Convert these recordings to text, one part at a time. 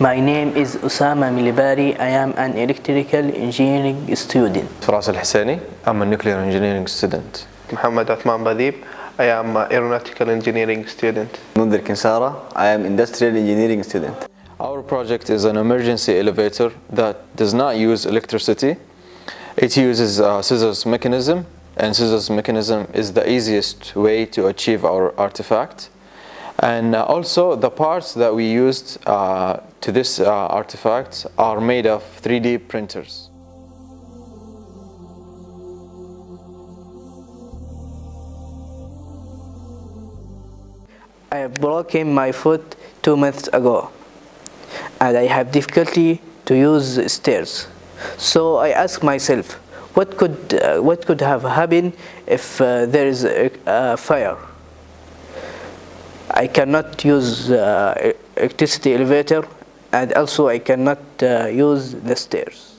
My name is Usama Milibari. I am an electrical engineering student. Faraz Al-Husseini. I'm a nuclear engineering student. Muhammad Athman Badib. I am an aeronautical engineering student. Mundir Kinsara. I am industrial engineering student. Our project is an emergency elevator that does not use electricity. It uses a scissors mechanism, and scissors mechanism is the easiest way to achieve our artifact. And also the parts that we used to this artifact are made of 3D printers. I broke my foot 2 months ago, and I have difficulty to use stairs. So I ask myself, what could have happened if there is a fire? I cannot use electricity elevator, and also I cannot use the stairs.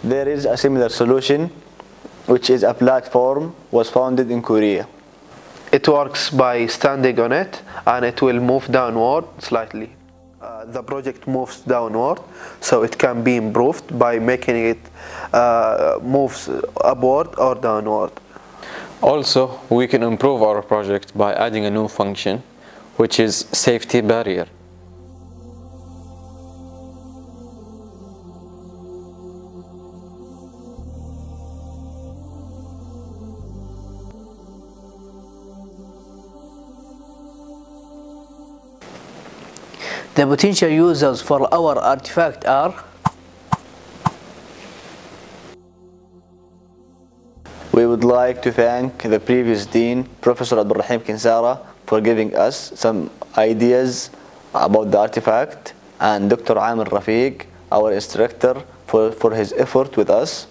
There is a similar solution, which is a platform was founded in Korea. It works by standing on it, and it will move downward slightly. The project moves downward, so it can be improved by making it moves upward or downward. Also, we can improve our project by adding a new function, which is safety barrier. The potential users for our artifact are: We would like to thank the previous Dean, Professor Abdulrahim Kinsara, for giving us some ideas about the artifact, and Dr. Amir Rafiq, our instructor, for his effort with us,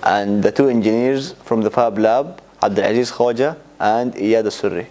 and the two engineers from the Fab Lab, Abdulaziz Khoja and Iyad Al-Surri.